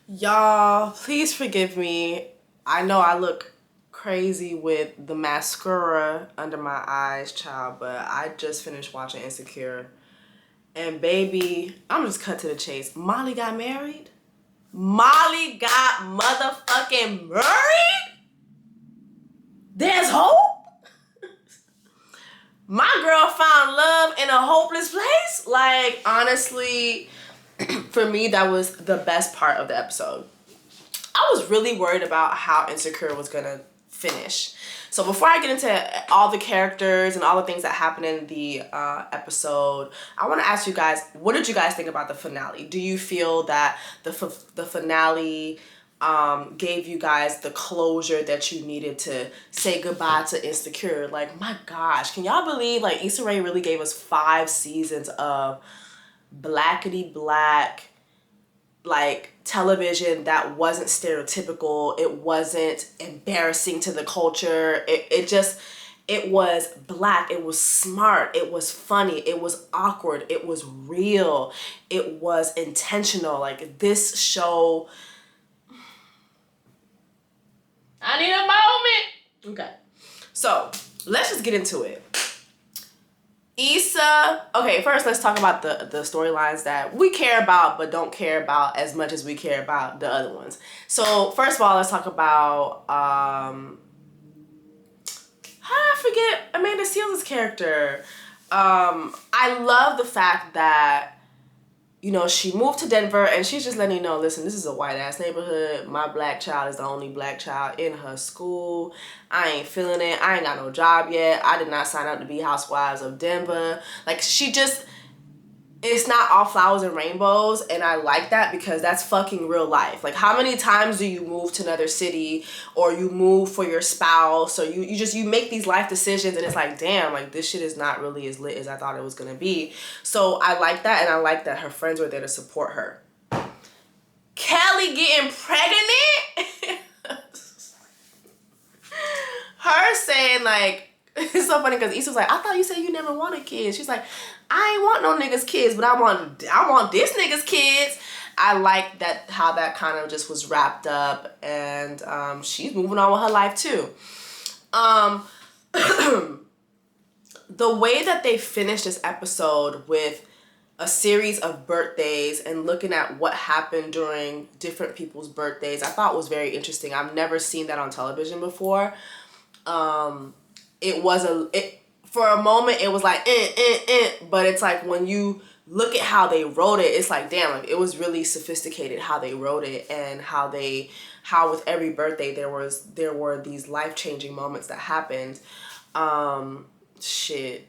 Y'all, please forgive me. I know I look crazy with the mascara under my eyes, child, but I just finished watching Insecure. And baby, I'm just cut to the chase. Molly got married? Molly got motherfucking married? There's hope? My girl found love in a hopeless place? Like, honestly, for me, that was the best part of the episode. I was really worried about how Insecure was gonna finish. So before I get into all the characters and all the things that happened in the episode, I want to ask you guys, what did you guys think about the finale? Do you feel that the finale gave you guys the closure that you needed to say goodbye to Insecure? Like, my gosh, can y'all believe like Issa Rae really gave us 5 seasons of blackety black, like, television that wasn't stereotypical, it wasn't embarrassing to the culture, it was black, it was smart, it was funny, it was awkward, it was real, it was intentional. Like, this show, I need a moment. Okay, so let's just get into it. Issa, okay, first let's talk about the storylines that we care about but don't care about as much as we care about the other ones. So first of all, let's talk about how did I forget Amanda Seales' character? I love the fact that, you know, she moved to Denver and she's just letting you know, listen, this is a white ass neighborhood. My black child is the only black child in her school. I ain't feeling it. I ain't got no job yet. I did not sign up to be Housewives of Denver. Like, she just, it's not all flowers and rainbows, and I like that because that's fucking real life. Like, how many times do you move to another city, or you move for your spouse, or you make these life decisions and it's like, damn, like, this shit is not really as lit as I thought it was gonna be. So I like that, and I like that her friends were there to support her. Kelly getting pregnant? Her saying, like, it's so funny because Issa's like, I thought you said you never wanted kids. She's like, I ain't want no niggas kids, but I want this nigga's kids. I like that, how that kind of just was wrapped up, and she's moving on with her life too. The way that they finished this episode with a series of birthdays and looking at what happened during different people's birthdays, I thought was very interesting. I've never seen that on television before. For a moment it was like but it's like when you look at how they wrote it, it's like, damn, like, it was really sophisticated how they wrote it, and how with every birthday there were these life-changing moments that happened. Shit,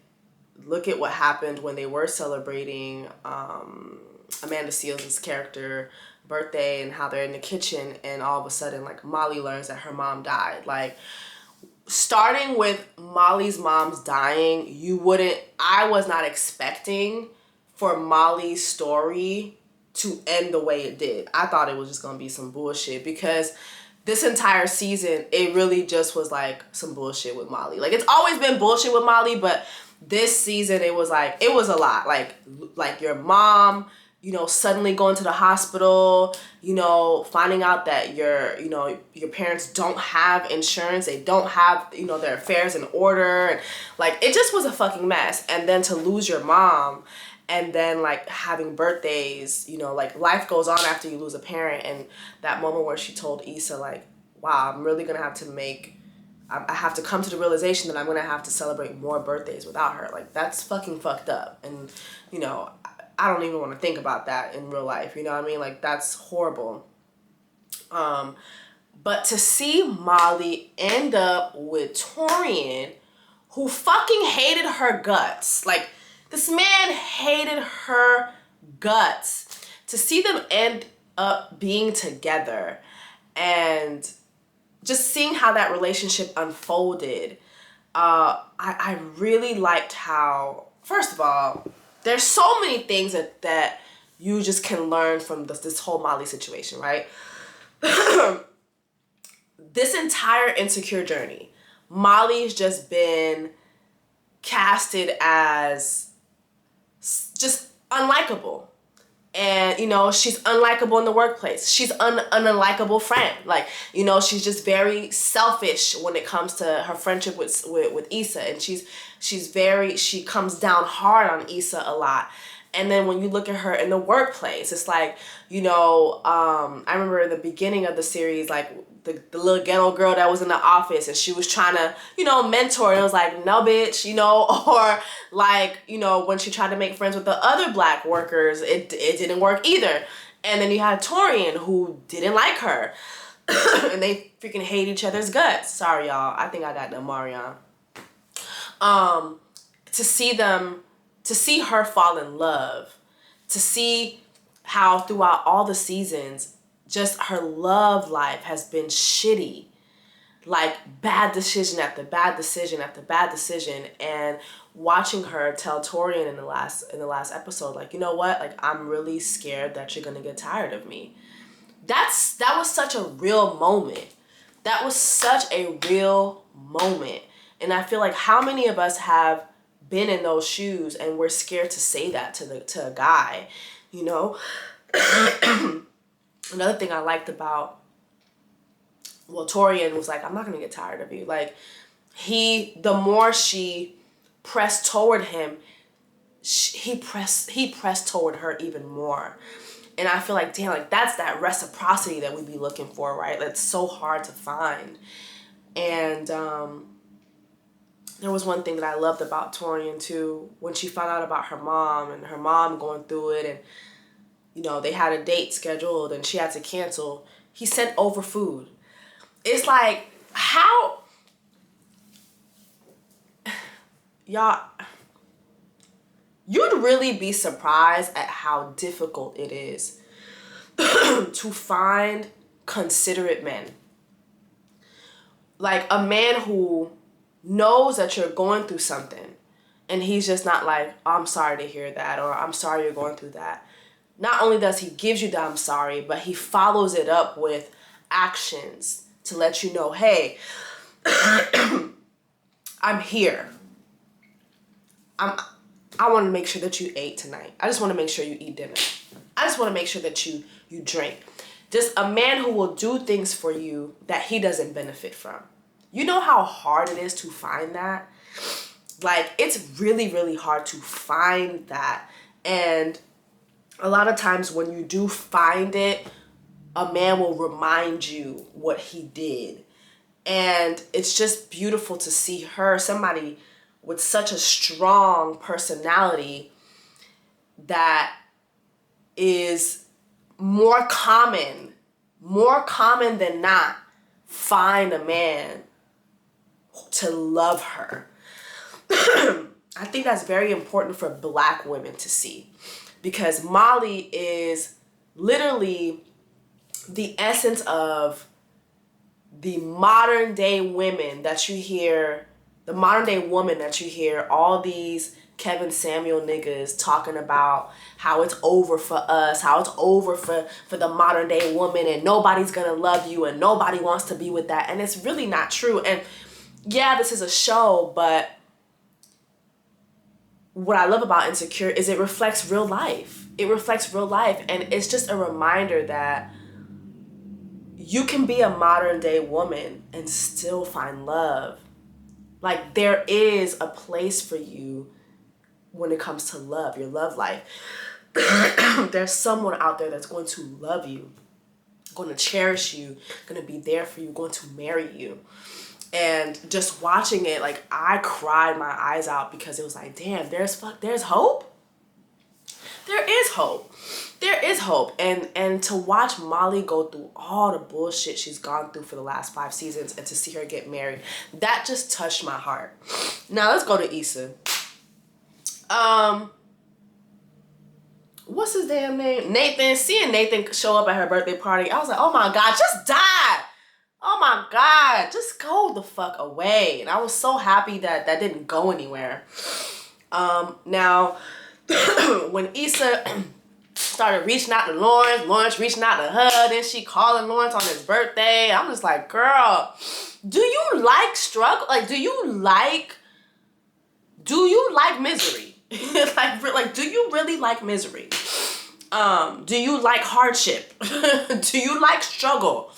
look at what happened when they were celebrating Amanda Seales' character birthday, and how they're in the kitchen and all of a sudden, like, Molly learns that her mom died. Like, starting with Molly's mom's dying, I was not expecting for Molly's story to end the way it did. I thought it was just gonna be some bullshit, because this entire season, it really just was like some bullshit with Molly. Like, it's always been bullshit with Molly, but this season it was a lot. Like your mom, you know, suddenly going to the hospital, you know, finding out that your parents don't have insurance, they don't have, you know, their affairs in order, and like, it just was a fucking mess. And then to lose your mom, and then like having birthdays, you know, like, life goes on after you lose a parent. And that moment where she told Issa, like, wow, I'm really gonna have to I have to come to the realization that I'm gonna have to celebrate more birthdays without her. Like, that's fucking fucked up. And, you know, I don't even want to think about that in real life. You know what I mean? Like, that's horrible. But to see Molly end up with Torian, who fucking hated her guts. Like, this man hated her guts. To see them end up being together, and just seeing how that relationship unfolded, I really liked how, first of all, there's so many things that you just can learn from this whole Molly situation, right? This entire Insecure journey, Molly's just been casted as just unlikable. And, you know, she's unlikable in the workplace. She's an unlikable friend. Like, you know, she's just very selfish when it comes to her friendship with Issa. And she comes down hard on Issa a lot. And then when you look at her in the workplace, it's like, you know, I remember in the beginning of the series, like the little ghetto girl that was in the office and she was trying to, you know, mentor, and it was like, no bitch, you know, or like, you know, when she tried to make friends with the other black workers, it didn't work either. And then you had Torian who didn't like her and they freaking hate each other's guts. Sorry, y'all. I think I got the Marion. To see her fall in love, to see how throughout all the seasons, just her love life has been shitty. Like bad decision after bad decision after bad decision. And watching her tell Torian in the last episode, like, you know what? Like, I'm really scared that you're gonna get tired of me. That was such a real moment. That was such a real moment. And I feel like how many of us have been in those shoes and we're scared to say that to a guy, you know? Another thing I liked about, well, Torian was like, I'm not gonna get tired of you. Like, the more she pressed toward him, he pressed toward her even more. And I feel like, damn, like that's that reciprocity that we be looking for, right? That's so hard to find. And there was one thing that I loved about Torian too, when she found out about her mom and her mom going through it, and you know, they had a date scheduled and she had to cancel. He sent over food. It's like, how, y'all, you'd really be surprised at how difficult it is to find considerate men. Like a man who knows that you're going through something and he's just not like, oh, I'm sorry to hear that, or I'm sorry you're going through that. Not only does he give you the I'm sorry, but he follows it up with actions to let you know, hey, I'm here. I want to make sure that you ate tonight. I just want to make sure you eat dinner. I just want to make sure that you drink. Just a man who will do things for you that he doesn't benefit from. You know how hard it is to find that? Like, it's really, really hard to find that. And a lot of times when you do find it, a man will remind you what he did. And it's just beautiful to see her, somebody with such a strong personality that is more common than not, find a man to love her. I think that's very important for Black women to see, because Molly is literally the essence of the modern day women that you hear, the modern day woman that you hear all these Kevin Samuel niggas talking about how it's over for us, how it's over for the modern day woman, and nobody's gonna love you and nobody wants to be with that. And it's really not true. And yeah, this is a show, but what I love about Insecure is it reflects real life. It reflects real life. And it's just a reminder that you can be a modern day woman and still find love. Like, there is a place for you when it comes to love, your love life. There's someone out there that's going to love you, going to cherish you, going to be there for you, going to marry you. And just watching it, like, I cried my eyes out because it was like, damn, there's hope. There is hope. There is hope. And to watch Molly go through all the bullshit she's gone through for the last 5 seasons and to see her get married, that just touched my heart. Now let's go to Issa. What's his damn name? Nathan. Seeing Nathan show up at her birthday party, I was like, oh my God, just die. Oh my God, just go the fuck away. And I was so happy that didn't go anywhere. Now, when Issa started reaching out to Lawrence reaching out to her, then she calling Lawrence on his birthday, I'm just like, girl, do you like struggle? Like, do you like misery? like, do you really like misery? Do you like hardship? Do you like struggle?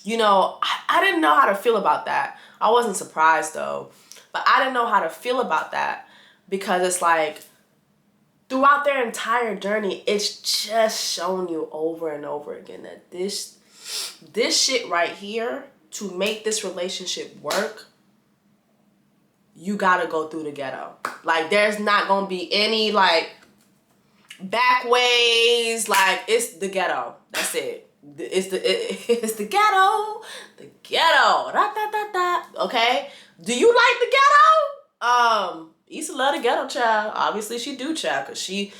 You know, I didn't know how to feel about that. I wasn't surprised though, but I didn't know how to feel about that because it's like throughout their entire journey, it's just shown you over and over again that this shit right here, to make this relationship work, you gotta go through the ghetto. Like, there's not gonna be any like back ways. Like, it's the ghetto. That's it. It's the ghetto. The ghetto. Da, da, da, da. Okay? Do you like the ghetto? Issa love the ghetto, child. Obviously she do, child, because she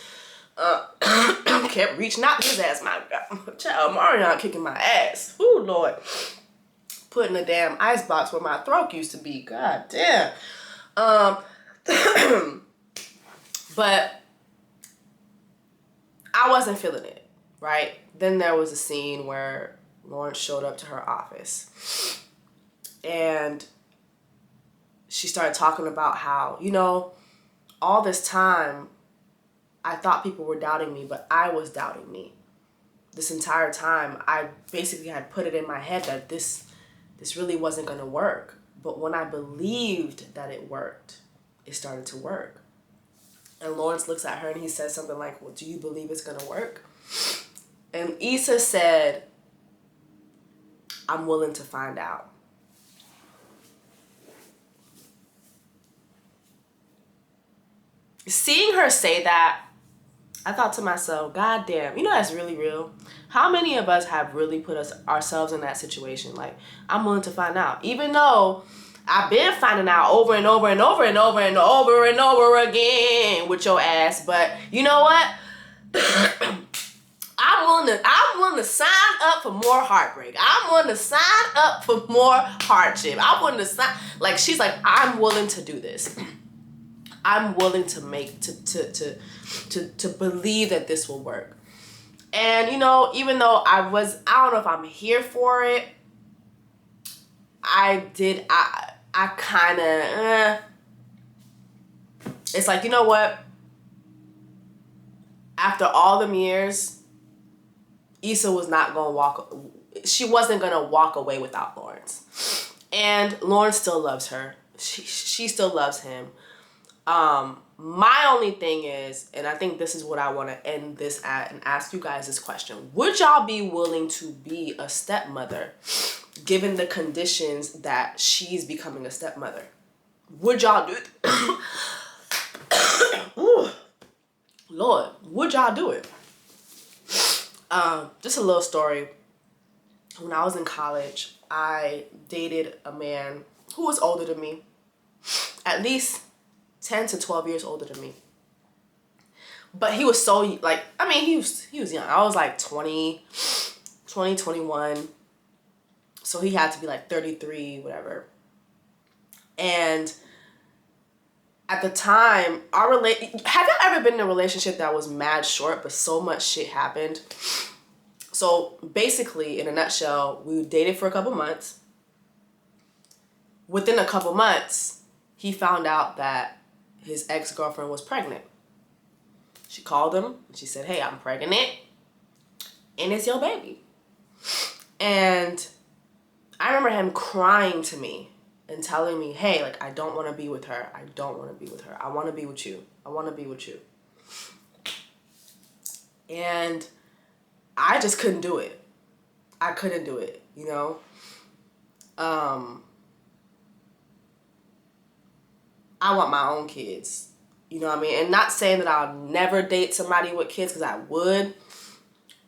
kept reaching out to his ass. My God. Child, Marion kicking my ass. Ooh, Lord. Putting a damn icebox where my throat used to be. God damn. But I wasn't feeling it, right? Then there was a scene where Lawrence showed up to her office and she started talking about how, you know, all this time I thought people were doubting me, but I was doubting me. This entire time, I basically had put it in my head that this really wasn't going to work. But when I believed that it worked, it started to work. And Lawrence looks at her and he says something like, well, do you believe it's going to work? And Issa said, I'm willing to find out. Seeing her say that, I thought to myself, God damn, you know that's really real. How many of us have really put ourselves in that situation? Like, I'm willing to find out. Even though I've been finding out over and over and over and over and over and over again with your ass. But you know what? I'm willing to sign up for more heartbreak. I'm willing to sign up for more hardship. I'm willing to sign, like, she's like, I'm willing to do this. I'm willing to believe that this will work. And you know, even though I don't know if I'm here for it, I kind of, it's like, you know what? After all them years, Issa was not going to she wasn't going to walk away without Lawrence. And Lawrence still loves her. She still loves him. My only thing is, and I think this is what I want to end this at and ask you guys this question. Would y'all be willing to be a stepmother given the conditions that she's becoming a stepmother? Would y'all do it? Ooh, Lord, would y'all do it? Just a little story. When I was in college, I dated a man who was older than me. At least 10 to 12 years older than me. But he was so, like, I mean, he was young. I was like 20, 21. So he had to be like 33, whatever. And at the time, have you ever been in a relationship that was mad short, but so much shit happened? So basically, in a nutshell, we dated for a couple months. Within a couple months, he found out that his ex-girlfriend was pregnant. She called him and she said, hey, I'm pregnant and it's your baby. And I remember him crying to me and telling me, hey, like, I don't want to be with her. I don't want to be with her. I want to be with you. I want to be with you. And I just couldn't do it. I couldn't do it, you know? I want my own kids. You know what I mean? And not saying that I'll never date somebody with kids, because I would.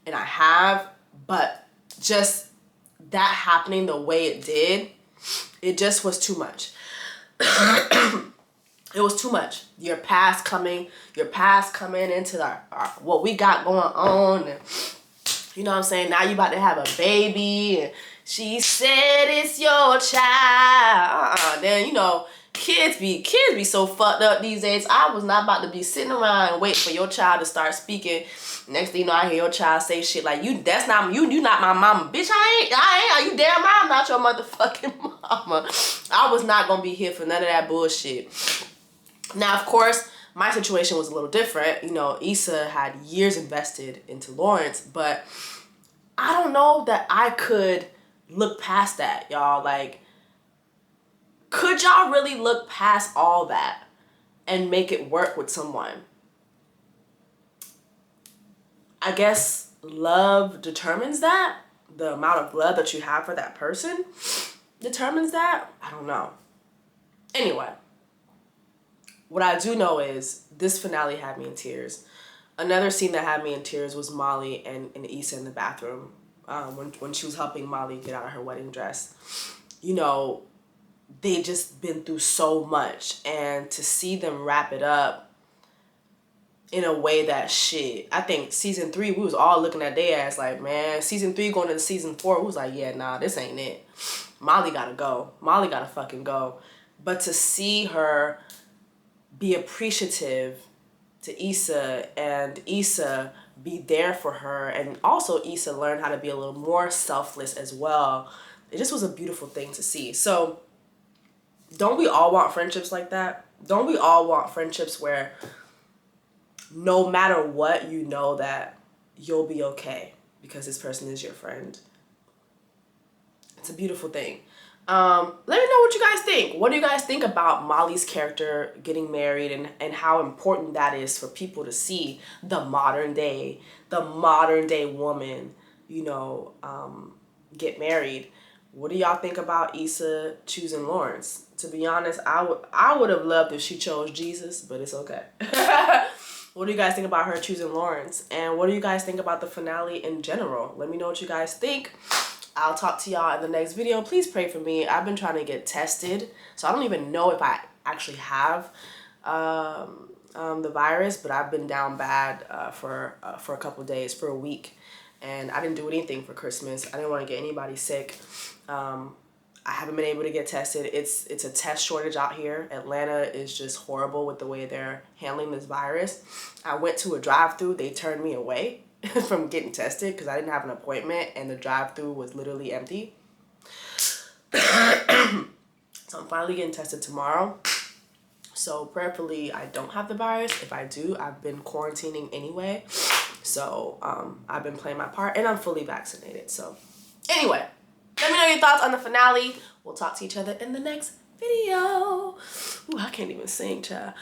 And I have. But just that happening the way it did, it just was too much. It was too much. Your past coming into our what we got going on. And, you know what I'm saying? Now you about to have a baby. And she said it's your child. Then, you know, kids be so fucked up these days. I was not about to be sitting around and wait for your child to start speaking. Next thing you know, I hear your child say shit like, you not my mama. Bitch, I ain't. You damn right I'm not your motherfucking mama. I was not gonna be here for none of that bullshit. Now, of course, My situation was a little different. You know, Issa had years invested into Lawrence, but I don't know that I could look past that, y'all. Like, could y'all really look past all that and make it work with someone? I guess love determines that. The amount of love that you have for that person determines that. I don't know. Anyway, what I do know is this finale had me in tears. Another scene that had me in tears was Molly and Issa in the bathroom when she was helping Molly get out of her wedding dress. You know, they just been through so much, and to see them wrap it up in a way that shit, I think season 3, we was all looking at their ass like, man, season 3 going into season 4, we was like, yeah, nah, this ain't it. Molly gotta go. Molly gotta fucking go. But to see her be appreciative to Issa and Issa be there for her, and also Issa learn how to be a little more selfless as well, it just was a beautiful thing to see. So don't we all want friendships like that? Don't we all want friendships where no matter what, you know that you'll be okay because this person is your friend? It's a beautiful thing. Let me know what you guys think. What do you guys think about Molly's character getting married, and how important that is for people to see the modern day woman, you know, get married? What do y'all think about Issa choosing Lawrence? To be honest, I would have loved if she chose Jesus, but it's okay. What do you guys think about her choosing Lawrence? And what do you guys think about the finale in general? Let me know what you guys think. I'll talk to y'all in the next video. Please pray for me. I've been trying to get tested, so I don't even know if I actually have the virus, but I've been down bad for a couple of days, for a week, and I didn't do anything for Christmas. I didn't want to get anybody sick. I haven't been able to get tested. It's a test shortage out here. Atlanta is just horrible with the way they're handling this virus. I went to a drive-thru. They turned me away from getting tested because I didn't have an appointment, and the drive-thru was literally empty. So I'm finally getting tested tomorrow. So prayerfully, I don't have the virus. If I do, I've been quarantining anyway. So I've been playing my part, and I'm fully vaccinated. So anyway, let me know your thoughts on the finale. We'll talk to each other in the next video. Ooh, I can't even sing, child.